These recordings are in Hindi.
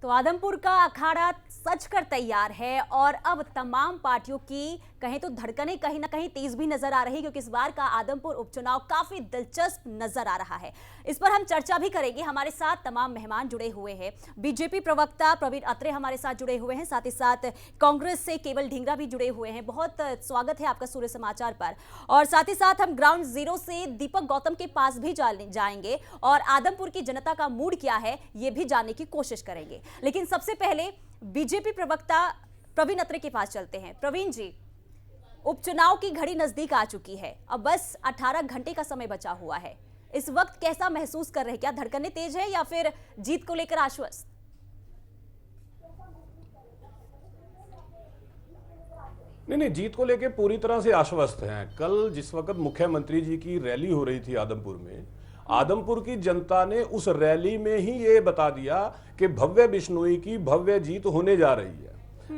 तो आदमपुर का अखाड़ा सज कर तैयार है और अब तमाम पार्टियों की कहें तो धड़कनें कहीं ना कहीं तेज भी नजर आ रही है, क्योंकि इस बार का आदमपुर उपचुनाव काफी दिलचस्प नजर आ रहा है। इस पर हम चर्चा भी करेंगे। हमारे साथ तमाम मेहमान जुड़े हुए हैं। बीजेपी प्रवक्ता प्रवीण अत्रे हमारे साथ जुड़े हुए हैं, साथ ही साथ कांग्रेस से केवल ढींगरा भी जुड़े हुए हैं। बहुत स्वागत है आपका सूर्य समाचार पर। और साथ ही साथ हम ग्राउंड जीरो से दीपक गौतम के पास भी जाएंगे और आदमपुर की जनता का मूड क्या है ये भी जानने की कोशिश करेंगे। लेकिन सबसे पहले बीजेपी प्रवक्ता प्रवीण अत्रे के पास चलते हैं। प्रवीण जी, उपचुनाव की घड़ी नजदीक आ चुकी है, अब बस 18 घंटे का समय बचा हुआ है। इस वक्त कैसा महसूस कर रहे हैं? क्या धड़कनें तेज है या फिर जीत को लेकर आश्वस्त? नहीं, जीत को लेकर पूरी तरह से आश्वस्त हैं। कल जिस वक्त मुख्यमंत्री जी की रैली हो रही थी आदमपुर में, आदमपुर की जनता ने उस रैली में ही ये बता दिया कि भव्य बिश्नोई की भव्य जीत होने जा रही है।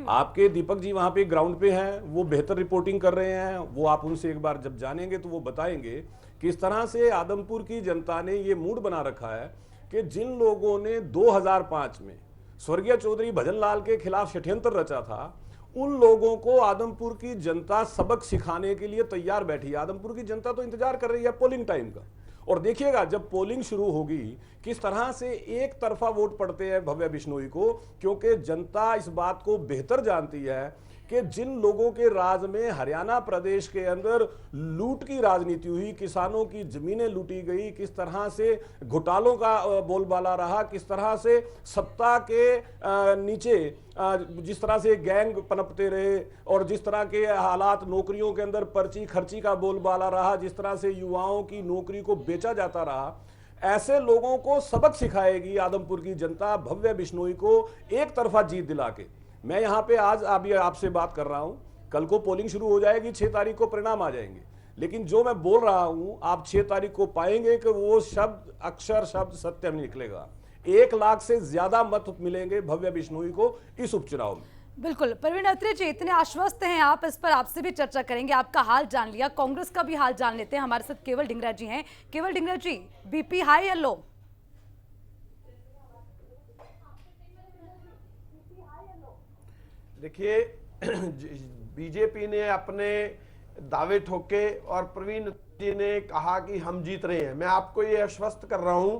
आपके दीपक जी वहां पे ग्राउंड पे हैं, वो बेहतर रिपोर्टिंग कर रहे हैं। वो आप उनसे एक बार जब जानेंगे तो वो बताएंगे कि इस तरह से आदमपुर की जनता ने ये मूड बना रखा है कि जिन लोगों ने 2005 में स्वर्गीय चौधरी भजनलाल के खिलाफ षड्यंत्र रचा था, उन लोगों को आदमपुर की जनता सबक सिखाने के लिए तैयार बैठी है। आदमपुर की जनता तो इंतजार कर रही है पोलिंग टाइम का। और देखिएगा जब पोलिंग शुरू होगी किस तरह से एक तरफा वोट पड़ते हैं भव्य बिश्नोई को, क्योंकि जनता इस बात को बेहतर जानती है कि जिन लोगों के राज में हरियाणा प्रदेश के अंदर लूट की राजनीति हुई, किसानों की जमीनें लूटी गई, किस तरह से घोटालों का बोलबाला रहा, किस तरह से सत्ता के नीचे जिस तरह से गैंग पनपते रहे और जिस तरह के हालात नौकरियों के अंदर पर्ची खर्ची का बोलबाला रहा, जिस तरह से युवाओं की नौकरी को बेचा जाता रहा, ऐसे लोगों को सबक सिखाएगी आदमपुर की जनता भव्य बिश्नोई को एक तरफा जीत दिला के। मैं यहाँ पे आज अभी आपसे बात कर रहा हूँ, कल को पोलिंग शुरू हो जाएगी, 6 तारीख को परिणाम आ जाएंगे, लेकिन जो मैं बोल रहा हूँ आप 6 तारीख को पाएंगे कि वो शब्द अक्षर शब्द सत्य निकलेगा। 1 लाख से ज्यादा मत मिलेंगे भव्य बिश्नोई को इस उपचुनाव में। बिल्कुल। प्रवीण अत्रे जी, इतने आश्वस्त हैं आप, इस पर आपसे भी चर्चा करेंगे। आपका हाल जान लिया, कांग्रेस का भी हाल जान लेते हैं। हमारे साथ केवल ढींगरा जी हैं। केवल ढींगरा जी, बीपी हाई या लो? देखिए, बीजेपी ने अपने दावे ठोके और प्रवीण जी ने कहा कि हम जीत रहे हैं। मैं आपको ये आश्वस्त कर रहा हूं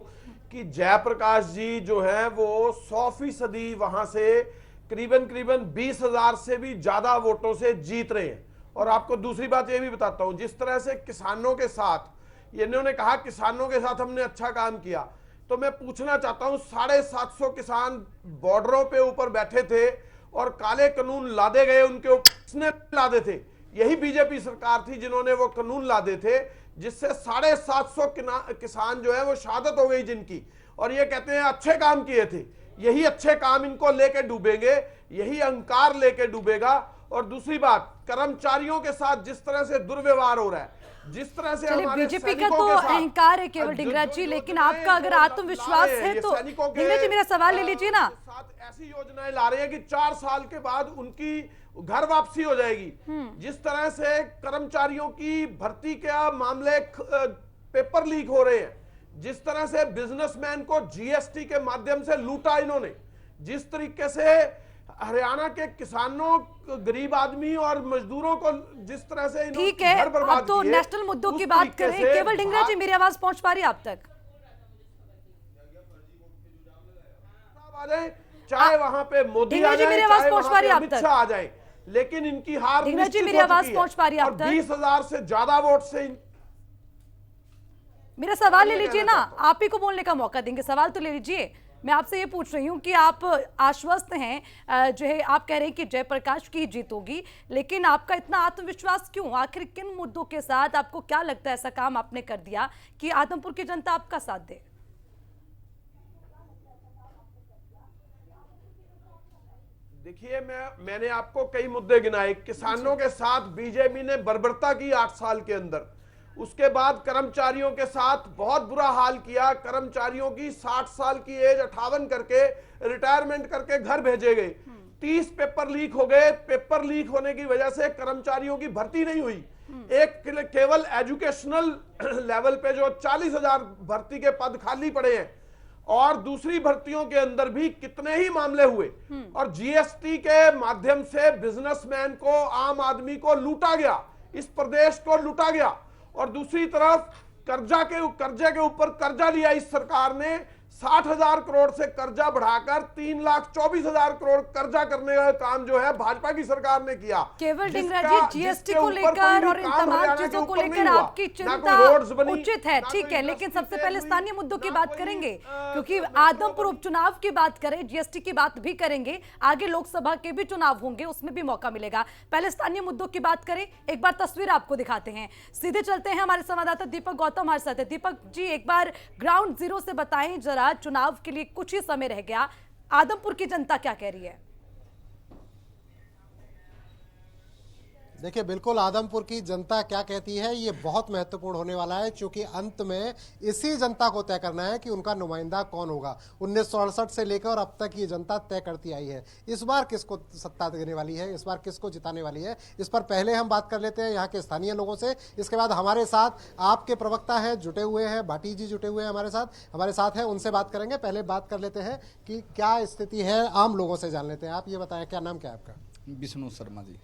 कि जयप्रकाश जी जो है वो 100% वहां से करीबन 20,000 से भी ज्यादा वोटों से जीत रहे हैं। और आपको दूसरी बात ये भी बताता हूं, जिस तरह से किसानों के साथ इन्होंने कहा किसानों के साथ हमने अच्छा काम किया, तो मैं पूछना चाहता हूं 750 किसान बॉर्डरों पे ऊपर बैठे थे और काले कानून लादे गए, उनके ऊपर किसने लादे थे? यही बीजेपी सरकार थी जिन्होंने वो कानून लादे थे, जिससे 750 किसान जो है वो शहादत हो गई जिनकी। और ये कहते हैं अच्छे काम किए थे। यही अच्छे काम इनको लेके डूबेंगे, यही अहंकार लेके डूबेगा। और दूसरी बात, कर्मचारियों के साथ जिस तरह से दुर्व्यवहार हो रहा है, जिस तरह से हमारे बीजेपी का तो अहंकार है केवल ढींगरा जी, लेकिन आपका अगर आत्मविश्वास है तो ढींगरा जी मेरा सवाल ले लीजिए ना। ऐसी योजनाएं ला रहे हैं कि 4 साल के बाद उनकी घर वापसी हो जाएगी। जिस तरह से कर्मचारियों की भर्ती के मामले पेपर लीक हो रहे हैं, जिस तरह से बिजनेसमैन को जीएसटी के माध्यम से लूटा इन्होंने, जिस तरीके से हरियाणा के किसानों, गरीब आदमी और मजदूरों को जिस तरह से ठीक है, अब तो नेशनल मुद्दों की बात करें। केवल ढींगरा जी, मेरी आवाज पहुंच पा रही है आप तक? चाहे वहां पे मोदी आ जाए, मेरी आवाज पहुंच पा रही है आप तक? आ जाए, लेकिन इनकी हार ढींगरा जी मेरी आवाज पहुंच पा रही है आप तक? 20,000 से ज्यादा वोट से मेरा सवाल ले लीजिए ना, आप ही को बोलने का मौका देंगे, सवाल तो ले लीजिए। मैं आपसे ये पूछ रही हूँ कि आप आश्वस्त हैं, जो है आप कह रहे हैं कि जयप्रकाश की जीत होगी, लेकिन आपका इतना आत्मविश्वास क्यों? आखिर किन मुद्दों के साथ आपको क्या लगता है ऐसा काम आपने कर दिया कि आदमपुर की जनता आपका साथ दे? देखिए, मैंने आपको कई मुद्दे गिनाए। किसानों के साथ बीजेपी ने बर्बरता की 8 साल के अंदर। उसके बाद कर्मचारियों के साथ बहुत बुरा हाल किया। कर्मचारियों की 60 साल की एज 58 करके रिटायरमेंट करके घर भेजे गए। 30 पेपर लीक हो गए। पेपर लीक होने की वजह से कर्मचारियों की भर्ती नहीं हुई। एक केवल एजुकेशनल लेवल पे जो 40,000 भर्ती के पद खाली पड़े हैं और दूसरी भर्तियों के अंदर भी कितने ही मामले हुए और जीएसटी के माध्यम से बिजनेसमैन को, आम आदमी को लूटा गया, इस प्रदेश को लूटा गया। और दूसरी तरफ कर्जे के ऊपर कर्जा लिया इस सरकार ने, 60,000 करोड़ से कर्जा बढ़ाकर 3,24,000 करोड़ कर्जा करने का काम जो है भाजपा की सरकार ने किया। केवल ढींगरा जी, जीएसटी को लेकर और इन तमाम चीजों को लेकर आपकी चिंता उचित है, ठीक है, लेकिन सबसे पहले स्थानीय मुद्दों की बात करेंगे, क्योंकि आदमपुर उपचुनाव की बात करें, जीएसटी की बात भी करेंगे, आगे लोकसभा के भी चुनाव होंगे, उसमें भी मौका मिलेगा। पहले स्थानीय मुद्दों की बात करें, एक बार तस्वीर आपको दिखाते हैं, सीधे चलते हैं, हमारे संवाददाता दीपक गौतम हमारे साथ है। दीपक जी, एक बार ग्राउंड जीरो से बताएं जरा, चुनाव के लिए कुछ ही समय रह गया, आदमपुर की जनता क्या कह रही है? देखिए, बिल्कुल आदमपुर की जनता क्या कहती है ये बहुत महत्वपूर्ण होने वाला है, क्योंकि अंत में इसी जनता को तय करना है कि उनका नुमाइंदा कौन होगा। 1968 से लेकर और अब तक ये जनता तय करती आई है इस बार किसको सत्ता देने वाली है, इस बार किसको जिताने वाली है। इस पर पहले हम बात कर लेते हैं यहाँ के स्थानीय लोगों से, इसके बाद हमारे साथ आपके प्रवक्ता हैं जुटे हुए हैं, भाटी जी जुटे हुए हैं हमारे साथ हैं, उनसे बात करेंगे। पहले बात कर लेते हैं कि क्या स्थिति है, आम लोगों से जान लेते हैं। आप ये बताएं, क्या नाम क्या है आपका? विष्णु शर्मा जी।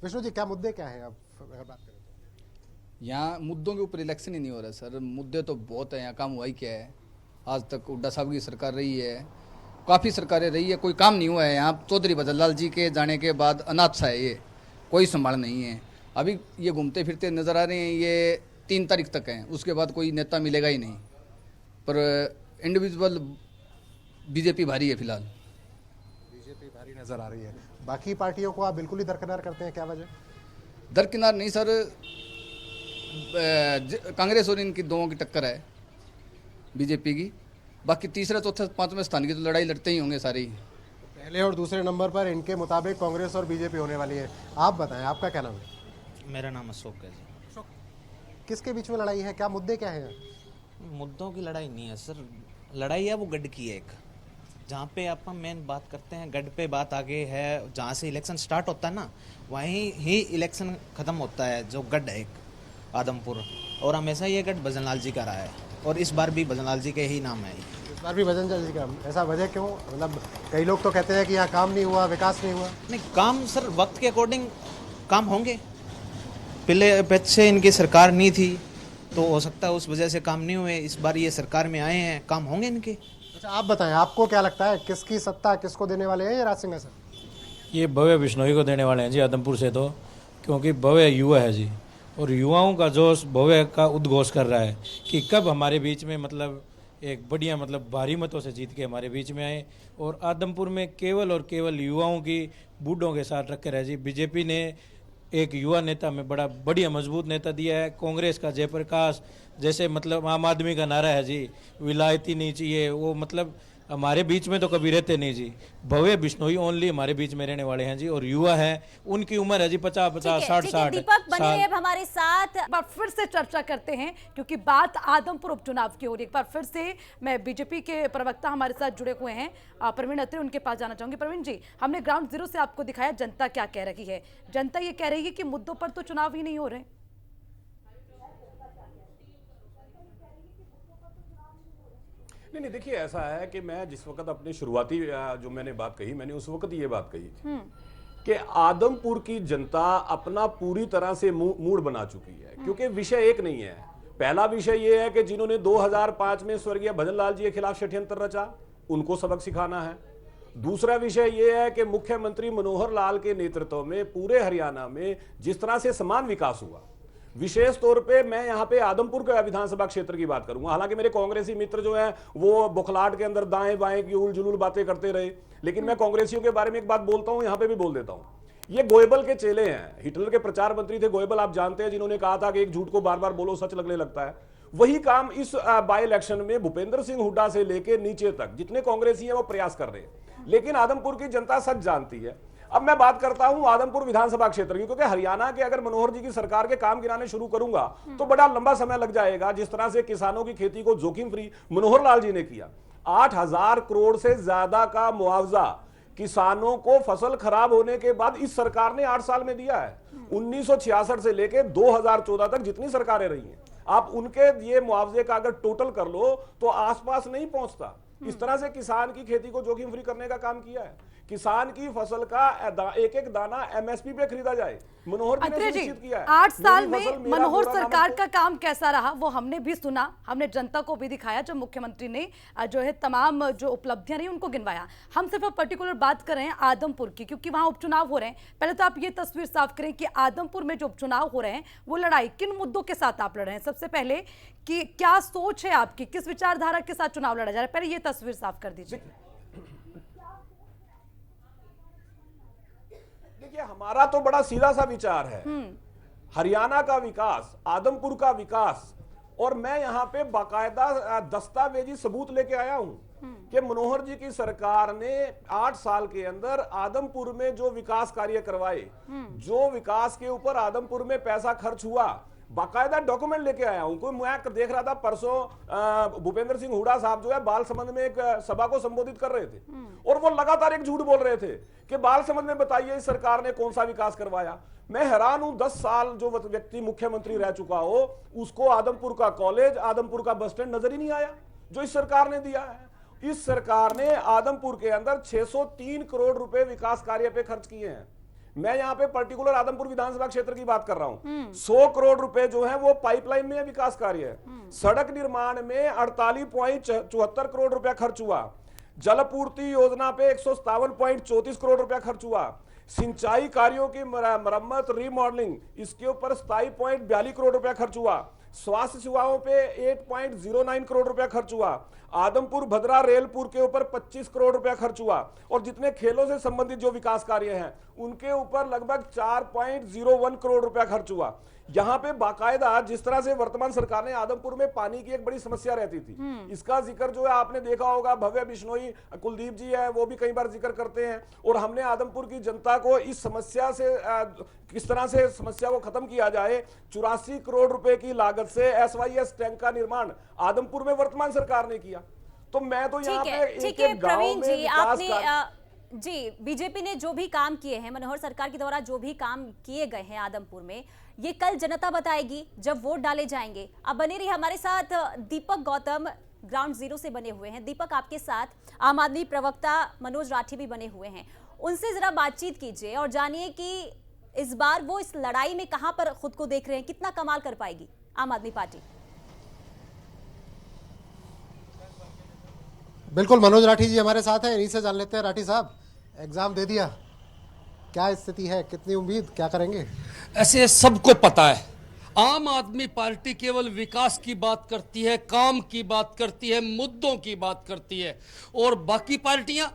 विष्णु जी, क्या मुद्दे क्या हैं, आप अगर बात करें तो? यहाँ मुद्दों के ऊपर इलेक्शन ही नहीं हो रहा सर, मुद्दे तो बहुत है, यहाँ काम हुआ ही क्या है। आज तक हुड्डा साहब की सरकार रही है, काफ़ी सरकारें रही है, कोई काम नहीं हुआ है। यहाँ चौधरी भजनलाल जी के जाने के बाद अनाथ सा है, ये कोई संभाल नहीं है। अभी ये घूमते फिरते नज़र आ रहे हैं, ये 3 तारीख तक हैं, उसके बाद कोई नेता मिलेगा ही नहीं। पर इंडिविजुअल बीजेपी भारी है फिलहाल, बीजेपी भारी नजर आ रही है। बाकी पार्टियों को आप बिल्कुल ही दरकिनार करते हैं, क्या वजह? दरकिनार नहीं सर, कांग्रेस और इनकी दोनों की टक्कर है बीजेपी की। बाकी तीसरा चौथा पांचवें स्थान की तो लड़ाई लड़ते ही होंगे सारे ही। पहले और दूसरे नंबर पर इनके मुताबिक कांग्रेस और बीजेपी होने वाली है। आप बताएं, आपका क्या नाम है? मेरा नाम अशोक है जी। किसके बीच में लड़ाई है, क्या मुद्दे क्या है? मुद्दों की लड़ाई नहीं है सर, लड़ाई है वो गढ़ की है एक, जहाँ पे अपन मेन बात करते हैं गढ़ पे बात आगे है, जहाँ से इलेक्शन स्टार्ट होता है ना वहीं ही इलेक्शन खत्म होता है, जो गढ़ है एक आदमपुर। और हमेशा ये गढ़ भजनलाल जी का रहा है और इस बार भी भजनलाल जी के ही नाम है। इस बार भी भजनलाल जी का, ऐसा वजह क्यों? मतलब कई लोग तो कहते हैं कि यहाँ काम नहीं हुआ, विकास नहीं हुआ। नहीं, काम सर वक्त के अकॉर्डिंग काम होंगे, पहले से इनकी सरकार नहीं थी तो हो सकता है उस वजह से काम नहीं हुए, इस बार ये सरकार में आए हैं, काम होंगे इनके। अच्छा, आप बताएं, आपको क्या लगता है किसकी सत्ता किसको देने वाले हैं ये राज सिंह सर? ये भव्य बिश्नोई को देने वाले हैं जी आदमपुर से, तो क्योंकि भव्य युवा है जी, और युवाओं का जोश भव्य का उद्घोष कर रहा है कि कब हमारे बीच में मतलब एक बढ़िया मतलब भारी मतों से जीत के हमारे बीच में आए। और आदमपुर में केवल और केवल युवाओं की बूढ़ों के साथ रखकर है जी। बीजेपी ने एक युवा नेता में बड़ा बढ़िया मजबूत नेता दिया है। कांग्रेस का जयप्रकाश जैसे मतलब आम आदमी का नारा है जी, विलायती नहीं चाहिए, वो मतलब हमारे बीच में तो कभी रहते नहीं जी। भव्य बिश्नोई ओनली हमारे बीच में रहने वाले हैं जी, और युवा है, उनकी उम्र है जी 50-50, 60-60। दीपक बने हैं अब हमारे साथ। एक बार फिर से चर्चा करते हैं क्योंकि बात आदमपुर उपचुनाव की हो रही है। एक बार फिर से मैं बीजेपी के प्रवक्ता हमारे साथ जुड़े हुए हैं प्रवीण अत्रे, उनके पास जाना चाहूंगी। प्रवीण जी, हमने ग्राउंड जीरो से आपको दिखाया जनता क्या कह रही है। जनता ये कह रही है कि मुद्दों पर तो चुनाव ही नहीं हो रहे। नहीं, देखिए ऐसा है कि मैं जिस वक्त अपनी शुरुआती जो मैंने बात कही, मैंने उस वक्त ये बात कही थी कि आदमपुर की जनता अपना पूरी तरह से मूड बना चुकी है, क्योंकि विषय एक नहीं है। पहला विषय ये है कि जिन्होंने 2005 में स्वर्गीय भजनलाल जी के खिलाफ षड्यंत्र रचा, उनको सबक सिखाना है। दूसरा विषय ये है कि मुख्यमंत्री मनोहर लाल के नेतृत्व में पूरे हरियाणा में जिस तरह से समान विकास हुआ, विशेष तौर पे मैं यहाँ पे आदमपुर के विधानसभा क्षेत्र की बात करूंगा। हालांकि मेरे कांग्रेसी मित्र जो हैं वो बुखलाहट के अंदर दाएं बाएं की उल जुलूल बातें करते रहे, लेकिन मैं कांग्रेसियों के बारे में एक बात बोलता हूं, यहाँ पे भी बोल देता हूं। ये गोयबल के चेले हैं, हिटलर के प्रचार मंत्री थे गोयबल, आप जानते हैं, जिन्होंने कहा था कि एक झूठ को बार बार बोलो सच लगने लगता है। वही काम इस बाई इलेक्शन में भूपेंद्र सिंह हुड्डा से लेकर नीचे तक जितने कांग्रेसी हैं वो प्रयास कर रहे हैं, लेकिन आदमपुर की जनता सच जानती है। अब मैं बात करता हूं आदमपुर विधानसभा क्षेत्र की, क्योंकि हरियाणा के अगर मनोहर जी की सरकार के काम गिनाने शुरू करूंगा तो बड़ा लंबा समय लग जाएगा। जिस तरह से किसानों की खेती को जोखिम फ्री मनोहर लाल जी ने किया, 8,000 करोड़ से ज्यादा का मुआवजा किसानों को फसल खराब होने के बाद इस सरकार ने 8 साल में दिया है। 1966 से लेकर 2014 तक जितनी सरकारें रही हैं, आप उनके ये मुआवजे का अगर टोटल कर लो तो आसपास नहीं पहुंचता। इस तरह से किसान की खेती को जोखिम फ्री करने का काम किया है। किसान की फसल का एक एक दाना एमएसपी पे खरीदा जाए, मनोहर जी ने अत्रे जी, सुनिश्चित किया है। 8 साल मेरी फसल में मेरा मनोहर बोरा सरकार नामक का काम कैसा रहा वो हमने भी सुना, हमने जनता को भी दिखाया जब मुख्यमंत्री ने जो है तमाम जो उपलब्धियां रही उनको गिनवाया। हम सिर्फ पर्टिकुलर बात कर रहे हैं आदमपुर की, क्योंकि वहां उपचुनाव हो रहे हैं। पहले तो आप ये तस्वीर साफ करें कि आदमपुर में जो उपचुनाव हो रहे हैं वो लड़ाई किन मुद्दों के साथ आप लड़ रहे हैं। सबसे पहले कि क्या सोच है आपकी, किस विचारधारा के साथ चुनाव लड़ा जा रहा है, पहले ये तस्वीर साफ कर दीजिए। देखिए, हमारा तो बड़ा सीधा सा विचार है, हरियाणा का विकास, आदमपुर का विकास। और मैं यहाँ पे बाकायदा दस्तावेजी सबूत लेके आया हूं कि मनोहर जी की सरकार ने 8 साल के अंदर आदमपुर में जो विकास कार्य करवाए, जो विकास के ऊपर आदमपुर में पैसा खर्च हुआ, बाकायदा डॉक्यूमेंट लेके आया हूं। कोई मैं देख रहा था परसों भूपेंद्र सिंह हुड्डा साहब जो है बाल संबंध में एक सभा को संबोधित कर रहे थे और वो लगातार एक झूठ बोल रहे थे कि बाल संबंध में बताइए इस सरकार ने कौन सा विकास करवाया। मैं हैरान हूं, 10 साल जो व्यक्ति मुख्यमंत्री रह चुका हो उसको आदमपुर का कॉलेज, आदमपुर का बस स्टैंड नजर ही नहीं आया जो इस सरकार ने दिया है। इस सरकार ने आदमपुर के अंदर 603 करोड़ रुपए विकास कार्य पे खर्च किए हैं। मैं यहाँ पे पर्टिकुलर आदमपुर विधानसभा क्षेत्र की बात कर रहा हूं। 100 करोड़ रुपए जो है वो पाइपलाइन में विकास कार्य है। सड़क निर्माण में 48.74 करोड़ रुपया खर्च हुआ। जलपूर्ति योजना पे 157.34 करोड़ रुपया खर्च हुआ। सिंचाई कार्यों की मरम्मत, रीमॉडलिंग, इसके ऊपर 27.42 करोड़ रुपया खर्च हुआ। स्वास्थ्य सेवाओं पे 8.09 करोड़ रुपया खर्च हुआ। आदमपुर भद्रा रेलपुर के ऊपर 25 करोड़ रुपया खर्च हुआ। और जितने खेलों से संबंधित जो विकास कार्य हैं उनके ऊपर लगभग 4.01 करोड़ रुपया खर्च हुआ। यहां पे बाकायदा जिस तरह से वर्तमान सरकार ने आदमपुर में पानी की एक बड़ी समस्या रहती थी, इसका जिक्र जो है आपने देखा होगा, भव्य बिश्नोई कुलदीप जी है वो भी कई बार जिक्र करते हैं। और हमने आदमपुर की जनता को इस समस्या से किस तरह से समस्या को खत्म किया जाए, 84 करोड़ रुपए की लागत से SYS टैंक का निर्माण आदमपुर में वर्तमान सरकार ने किया। तो मैं तो यहाँ पे एक गांव प्रवीण में जी, विकास आपने जी बीजेपी ने जो भी काम किए हैं, मनोहर सरकार के द्वारा जो भी काम किए गए हैं आदमपुर में, ये कल जनता बताएगी जब वोट डाले जाएंगे। अब बने रही हमारे साथ दीपक गौतम ग्राउंड जीरो से बने हुए हैं। दीपक, आपके साथ आम आदमी प्रवक्ता मनोज राठी भी बने हुए हैं, उनसे जरा बातचीत कीजिए और जानिए कि इस बार वो इस लड़ाई में कहां पर खुद को देख रहे हैं, कितना कमाल कर पाएगी आम आदमी पार्टी। बिल्कुल, मनोज राठी जी हमारे साथ हैं, इन्हीं से जान लेते हैं। राठी साहब, एग्जाम दे दिया, क्या स्थिति है, कितनी उम्मीद, क्या करेंगे? ऐसे सबको पता है आम आदमी पार्टी केवल विकास की बात करती है, काम की बात करती है, मुद्दों की बात करती है। और बाकी पार्टियां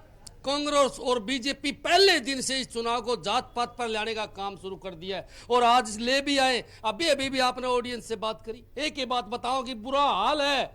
कांग्रेस और बीजेपी पहले दिन से इस चुनाव को जात पात पर लाने का काम शुरू कर दिया है और आज ले भी आए। अभी भी आपने ऑडियंस से बात करी, एक ही बात बताओ कि बुरा हाल है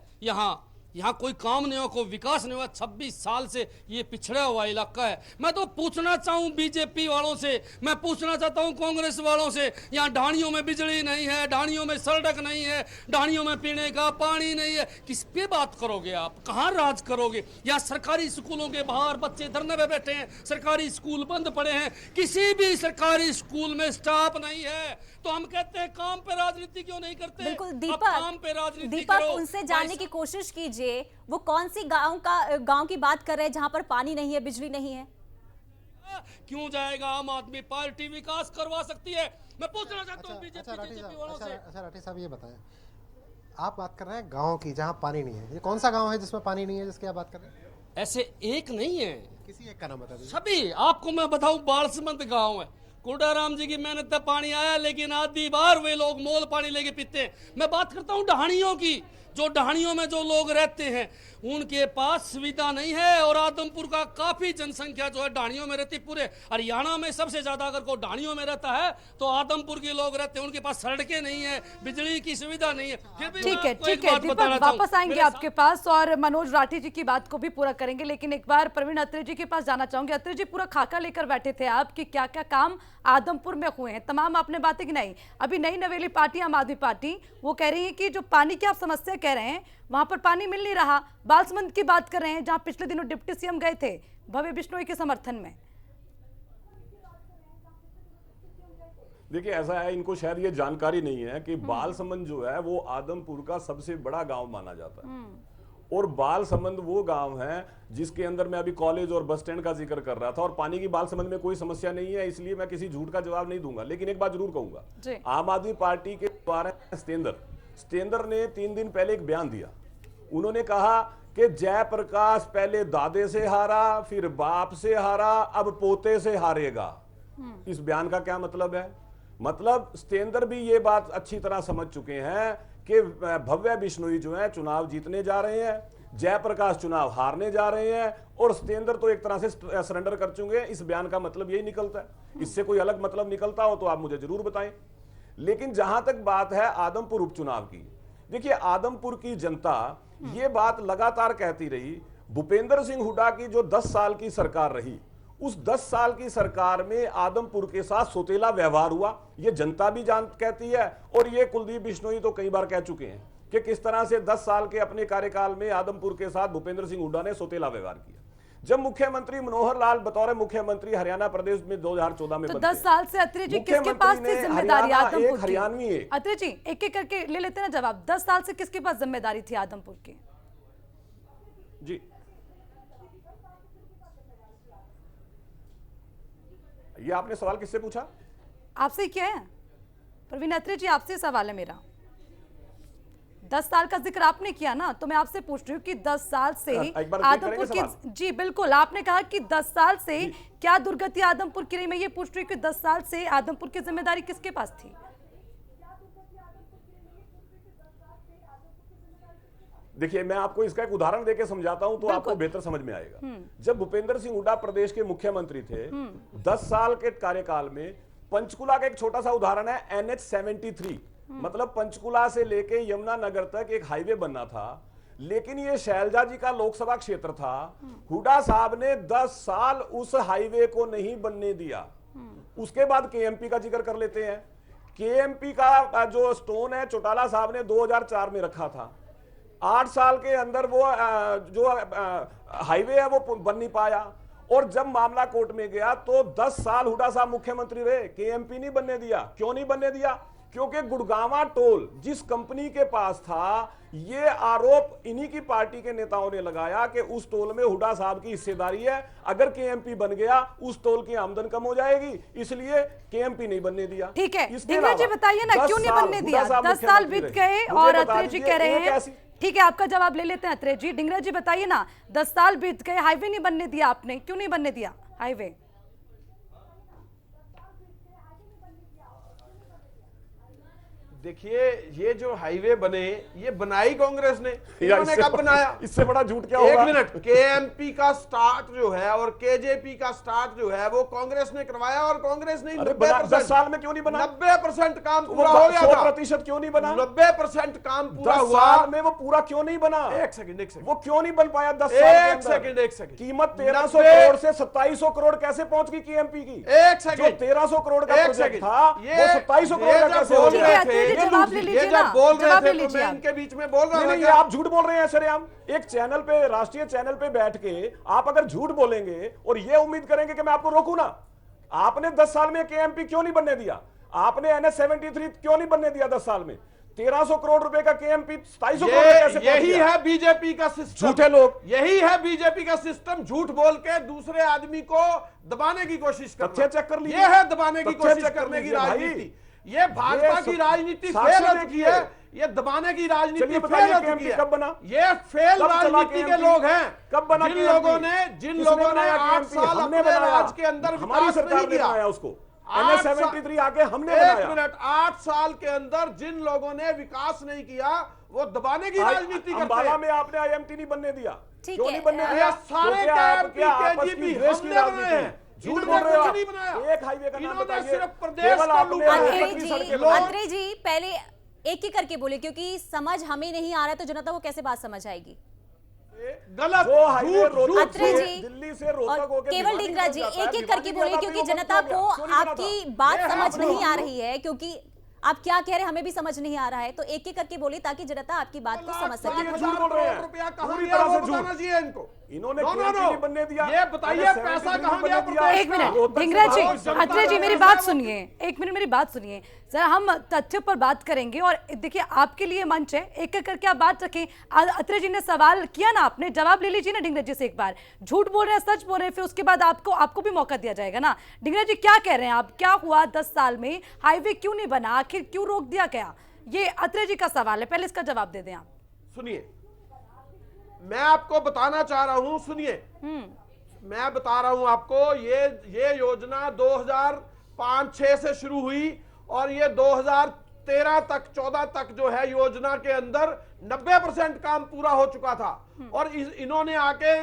यहाँ कोई काम नहीं हुआ, कोई विकास नहीं हुआ। 26 साल से ये पिछड़ा हुआ इलाका है। मैं तो पूछना चाहूँ बीजेपी वालों से, मैं पूछना चाहता हूँ कांग्रेस वालों से, यहाँ ढाणियों में बिजली नहीं है, ढाणियों में सड़क नहीं है, ढाणियों में पीने का पानी नहीं है, किस पे बात करोगे आप, कहाँ राज करोगे? यहाँ सरकारी स्कूलों के बाहर बच्चे धरने पे बैठे हैं, सरकारी स्कूल बंद पड़े हैं, किसी भी सरकारी स्कूल में स्टाफ नहीं है। तो हम कहते हैं काम पे राजनीति क्यों नहीं करते? बिल्कुल काम पे राजनीति दीपक करो। उनसे जानने की कोशिश कीजिए वो कौन सी गांव की बात कर रहे हैं जहां पर पानी नहीं है, बिजली नहीं है। क्यों जाएगा आम आदमी पार्टी, विकास करवा सकती है। मैं पूछना चाहता हूं बीजेपी वालों से। अच्छा राठी साहब, ये बताएं, आप बात कर रहे हैं गांव की जहां पानी नहीं है, ये कौन सा गांव है जिसमें पानी नहीं है जिसकी आप बात कर रहे हैं? ऐसे एक नहीं है, किसी एक का नाम बता दीजिए। सभी आपको मैं बताऊं, बालसमंद गांव है, कोडाराम जी की मेहनत तक पानी आया, लेकिन आधी बार वे लोग मोल पानी लेके पीते हैं। मैं बात करता हूं ढाणियों की, जो ढाणियों में जो लोग रहते हैं उनके पास सुविधा नहीं है। और आदमपुर का काफी जनसंख्या जो है ढाणियों में रहती, पूरे हरियाणा में सबसे ज्यादा अगर कोई ढाणियों में रहता है तो आदमपुर के लोग रहते हैं। उनके पास सड़कें नहीं है, बिजली की सुविधा नहीं है। ठीक है दीपक, वापस आएंगे आपके पास और मनोज राठी जी की बात को भी पूरा करेंगे, लेकिन एक बार प्रवीण अत्रे जी के पास जाना चाहूंगे। अत्रे जी, पूरा खाका लेकर बैठे थे आप कि क्या क्या काम आदमपुर में हुए हैं, तमाम आपने बातें गिनाई। अभी नई नवेली पार्टी आम आदमी पार्टी वो कह रही है कि जो पानी की आप समस्या कह रहे हैं वहां पर पानी मिल नहीं रहा। बालसमंद की बात कर रहे हैं जहां पिछले दिनों डिप्टी सीएम गए थे भव्य बिश्नोई के समर्थन में। देखिए ऐसा है, इनको शायद ये जानकारी नहीं है कि बालसमंद जो है वो आदमपुर का सबसे बड़ा गांव माना जाता है। और बालसमंद वो गांव है जिसके अंदर मैं अभी कॉलेज और बस स्टैंड का जिक्र कर रहा था, और पानी की बालसमंद में कोई समस्या नहीं है, इसलिए मैं किसी झूठ का जवाब नहीं दूंगा। लेकिन एक बात जरूर कहूंगा, आम आदमी पार्टी के द्वारा सतेंद्र ने 3 दिन पहले एक बयान दिया। उन्होंने कहा कि जयप्रकाश पहले दादे से हारा, फिर बाप से हारा, अब पोते से हारेगा। इस बयान का क्या मतलब है? मतलब सतेंद्र भी ये बात अच्छी तरह समझ चुके हैं कि भव्य बिश्नोई जो है चुनाव जीतने जा रहे हैं, जयप्रकाश चुनाव हारने जा रहे हैं, और सतेंद्र तो एक तरह से सरेंडर कर चुके हैं। इस बयान का मतलब यही निकलता है। इससे कोई अलग मतलब निकलता हो तो आप मुझे जरूर बताएं। लेकिन जहां तक बात है आदमपुर उपचुनाव की, देखिए आदमपुर की जनता ये बात लगातार कहती रही, भूपेंद्र सिंह हुड्डा की जो 10 साल की सरकार रही, उस 10 साल की सरकार में आदमपुर के साथ सौतेला व्यवहार हुआ। ये जनता भी कहती है, और ये कुलदीप बिश्नोई तो कई बार कह चुके हैं कि किस तरह से 10 साल के अपने कार्यकाल में आदमपुर के साथ भूपेंद्र सिंह हुड्डा ने सौतेला व्यवहार किया। जब मुख्यमंत्री मनोहर लाल बतौर मुख्यमंत्री हरियाणा प्रदेश में 2014 में तो बनते, 10 साल से अत्रे जी किसके पास थी जिम्मेदारी आदमपुर की? अत्रे जी एक एक करके ले लेते ना जवाब। 10 साल से किसके पास जिम्मेदारी थी आदमपुर की? जी ये आपने सवाल किससे पूछा? आपसे किया है प्रवीण अत्रे जी, आपसे सवाल है मेरा। 10 साल का जिक्र आपने किया ना, तो मैं आपसे पूछ रही हूँ कि 10 साल से आदमपुर की, जी बिल्कुल, आपने कहा कि 10 साल से क्या दुर्गति आदमपुर की रही। मैं ये पूछ रही हूँ कि 10 साल से आदमपुर की जिम्मेदारी किसके पास थी? देखिए मैं आपको इसका एक उदाहरण देके समझाता हूं तो आपको बेहतर समझ में आएगा। जब भूपेंद्र सिंह हुड्डा प्रदेश के मुख्यमंत्री थे, 10 साल के कार्यकाल में पंचकुला का एक छोटा सा उदाहरण है, NH-73, मतलब पंचकुला से लेके यमुनानगर तक एक हाईवे बनना था, लेकिन ये शैलजा जी का लोकसभा क्षेत्र था। हुड्डा साहब ने 10 साल उस हाईवे को नहीं बनने दिया। उसके बाद KMP का जिक्र कर लेते हैं। KMP का जो स्टोन है चौटाला साहब ने 2004 में रखा था। 8 साल के अंदर वो जो हाईवे है वो बन नहीं पाया, और जब मामला कोर्ट में गया तो 10 साल हुड्डा साहब मुख्यमंत्री रहे, KMP नहीं बनने दिया। क्यों नहीं बनने दिया? क्योंकि गुड़गावा टोल जिस कंपनी के पास था, ये आरोप इन्हीं की पार्टी के नेताओं ने लगाया कि उस टोल में हुड्डा साहब की हिस्सेदारी है, अगर KMP बन गया उस टोल की आमदन कम हो जाएगी, इसलिए KMP नहीं बनने दिया। ठीक है, डिंगरा जी बताइए ना क्यों नहीं बनने दिया? 10 साल बीत गए और अत्रे जी कह रहे हैं, ठीक है आपका जवाब ले लेते हैं अत्रे जी। डिंगरा जी बताइए ना, 10 साल बीत गए, हाईवे नहीं बनने दिया आपने, क्यों नहीं बनने दिया हाईवे? देखिए ये जो हाईवे बने, ये बनाई कांग्रेस ने, इन्होंने कब बनाया? इससे बड़ा झूठ क्या होगा? एक मिनट, KMP का स्टार्ट जो है और KJP का स्टार्ट जो है वो कांग्रेस ने करवाया, और कांग्रेस ने 10 साल में क्यों नहीं बना? 90% काम पूरा हो गया था। 100% क्यों नहीं बना? 90% काम पूरा हुआ। 10 साल में वो पूरा क्यों नहीं बना? एक सेकंड वो क्यों नहीं बन पाया 10 साल? एक सेकंड कीमत 1300 करोड़ से 2700 करोड़ कैसे पहुंच गई KMP की? एक सेकंड, 1300 करोड़ का प्रोजेक्ट था, वो 2700 करोड़ का कैसे हो गया? जवाब ले लीजिए ना, बोल रहे जवाब ले थे तो लीजिए मैं आप। इनके बीच में बोल रहा हूं। नहीं, आप झूठ बोल रहे हैं सरेआम। एक चैनल पे, राष्ट्रीय चैनल पे बैठ के आप अगर झूठ बोलेंगे और ये उम्मीद करेंगे कि मैं आपको रोकूं ना। आपने 10 साल में KMP क्यों नहीं बनने दिया? आपने NH-73 क्यों नहीं बनने दिया 10 साल में? 1300 करोड़ रुपए का KMP 2700 करोड़ कैसे पहुंच यही गया? है बीजेपी का सिस्टम। झूठे लोग, यही है बीजेपी का सिस्टम, झूठ बोल के दूसरे आदमी को दबाने की कोशिश करना। तथ्य चेक कर लीजिए। ये है दबाने की तथ्य कोशिश चेक कर करने की लीजिए भाई। राजनीति। ये भाजपा की राजनीति फेल हो चुकी है, ये दबाने की राजनीति फेल हो चुकी है। कब बना? ये फेल कब चला राजनीति के KMP? लोग हैं। कब बना जिन KMP? लोगों ने किसने बनाया 8 KMP? साल हमने अपने बनाया। राज के अंदर हमारी विकास सरकार नहीं ने किया। बनाया उसको। NH-73 आके हमने एक बनाया। मिनट, 8 साल के अंदर जिन लोगों ने विकास नहीं किया वो दबाने की राजनीति करते अंबाला हैं। में आपने IMT नहीं बनने दिया। ठीक क्यों है। नहीं बनने ये दिया? सारे क्योंकि आप क्या KMP, आपस की KGP द्वेष की हमने बनाए राजनीति? हैं। झूठ इन्होंने बोल रहे हो कुछ आप। नहीं बनाया। एक हाईवे का नाम इन्होंने बताइए। सिर्फ प्रदेश केवल को आपने लूटा है। अत्रे 35 जी, सड़कें बनाई। अत्रे जी पहले एक ही करके बोले, क्योंकि समझ हमें नहीं आ रहा है तो जनता को कैसे बात समझ आएगी? गलत, वो हाईवे झूठ, रोहतक झूठ, अत्रे से जी दिल्ली से रोहतक और होकर केवल भिवानी डिंगरा तक जी जाता है। एक एक भिवानी करके के बोलिए, बाद क्योंकि भी वो जनता बंद को हो गया। क्यों नहीं बना आपकी था? बात ये समझ आपने नहीं आ रही है, क्योंकि आप क्या कह रहे हैं हमें भी समझ नहीं आ रहा है, तो एक एक करके बोलिए ताकि जनता आपकी बात को समझ सके। ये झूठ बोल रहे हैं। रुपया कहां पूरी गया तरह वो से झूठ। बताना चाहिए इनको। इन्होंने नो, नो, KMP नो। नहीं बनने दिया। ये बताइए, मैंने पैसा 73 कहाँ बनने गया दिया। प्रदेश एक मिनट रोहतक से ढींगरा जी, बाहर जनता अत्रे जी ने मेरी पैसा बात वो- सुनिए, एक मिनट मेरी बात सुनिए सर, हम तथ्य पर बात करेंगे और देखिए आपके लिए मंच है, एक एक करके आप बात रखें। अत्रे जी ने सवाल किया ना, आपने जवाब ले लीजिए ना ढींगरा जी से एक बार। झूठ बोल रहे हैं, सच बोल रहे हैं, फिर उसके बाद आपको भी मौका दिया जाएगा ना। ढींगरा जी क्या कह रहे हैं आप, क्या हुआ 10 साल में, हाईवे क्यों नहीं बना, आखिर क्यों रोक दिया गया? ये अत्रे जी का सवाल है, पहले इसका जवाब दे दें आप। सुनिए, मैं आपको बताना चाह रहा हूं, सुनिए, मैं बता रहा हूं आपको, ये योजना 2005-6 से शुरू हुई और ये 2013 तक 14 तक जो है योजना के अंदर 90% काम पूरा हो चुका था। और इन्होंने आके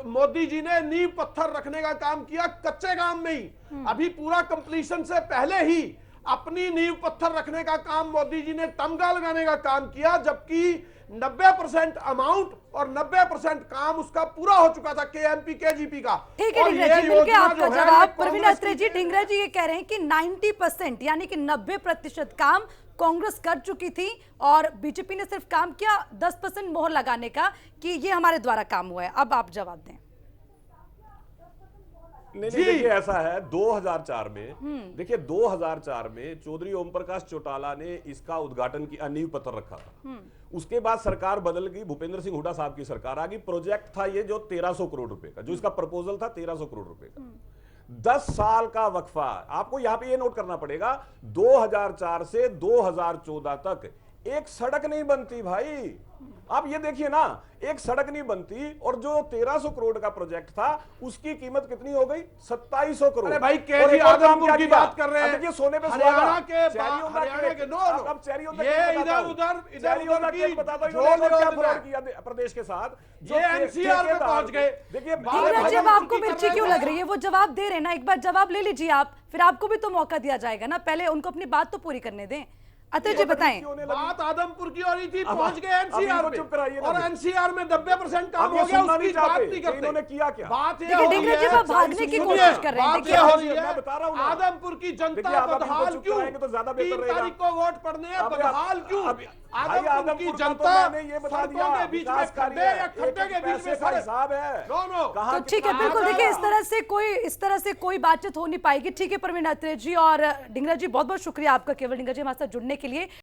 मोदी जी ने नींव पत्थर रखने का काम किया कच्चे काम में ही। अभी पूरा कंप्लीशन से पहले ही अपनी नींव पत्थर रखने का काम मोदी जी ने तमगा लगाने का काम किया, जबकि 90% अमाउंट और 90% काम उसका पूरा हो चुका था KMP KGP का। ठीक है और ढींगरा ये जी, मिलके योजना आपका जो है, जवाब ये प्रवीण कांग्रेस अत्रे की- जी। ढींगरा जी ये कह रहे हैं कि 90% यानी कि 90% काम कांग्रेस कर चुकी थी और बीजेपी ने सिर्फ काम किया 10% मोहर लगाने का कि ये हमारे द्वारा काम हुआ है। अब आप जवाब दें। नहीं, देखिए ऐसा है 2004 में, देखिए 2004 में चौधरी ओम प्रकाश चौटाला ने इसका उद्घाटन की नींव पत्थर रखा था। उसके बाद सरकार बदल गई, भूपेंद्र सिंह हुड्डा साहब की सरकार आ गई। प्रोजेक्ट था ये जो 1300 करोड़ रुपए का, जो इसका प्रपोजल था 1300 करोड़ रुपए का। 10 साल का वक्फा, आपको यहां पे ये नोट करना पड़ेगा, 2004 से 2014 तक एक सड़क नहीं बनती भाई। आप ये देखिए ना, एक सड़क नहीं बनती, और जो 1300 करोड़ का प्रोजेक्ट था उसकी कीमत कितनी हो गई? 2700 करोड़। अरे भाई, और केजी एक और काम आदमपुर क्या की किया? बात कर रहे हैं। अब देखिए सोने पे हरियाणा सुहागा। के cherry on the Haryana cake. के नो, अब चेरी ऑन द ये केक बताता हूं। इधर cherry on the key cake बताता हूं, जो इन्होंने क्या योजना फ्रॉड किया प्रदेश के साथ। ये NCR में पहुंच गए। देखिए ढींगरा जी, अब आपको मिर्ची क्यों लग रही है? वो जवाब दे रहे हैं ना, एक बार जवाब ले लीजिए आप, फिर आपको भी तो मौका दिया जाएगा ना। पहले उनको अपनी बात तो पूरी करने दें। अत्रे जी बताएं। बात आदमपुर की हो रही थी, अब पहुंच गए अब NCR इनको में, चुप कराइए ना और फिर। NCR में 90% काम अब ये हो गया, सुनना उसकी नहीं बात चाहते नहीं कि करते। इन्होंने किया क्या। बात ये देखिए, हो रही ढींगरा जी, है, वो भागने की सुनिए, कोशिश कर रहे हैं। बात देखिए, ये हो अब रही मैं बता रहा हूं है, ना। आदमपुर की देखिए, जनता आप अभी बदहाल चुप क्यों? कराएंगे तो ज्यादा बेहतर 3 रहेगा। तारीख को वोट पड़ने हैं, अब बदहाल क्यों? भाई, आदमपुर की आदमपुर का तो जनता मैंने ये बता दिया, सड़कों के बीच में विकास कार्य खड्डे या है, खड्डे एक के बीच पैसे में का सड़क। हिसाब है। No, no. कहाँ तो ठीक है, बिल्कुल। देखिए, इस तरह से कोई बातचीत हो नहीं पाएगी। ठीक है प्रवीण अत्रे जी और ढींगरा जी, बहुत बहुत शुक्रिया आपका केवल ढींगरा जी हमारे साथ जुड़ने के लिए।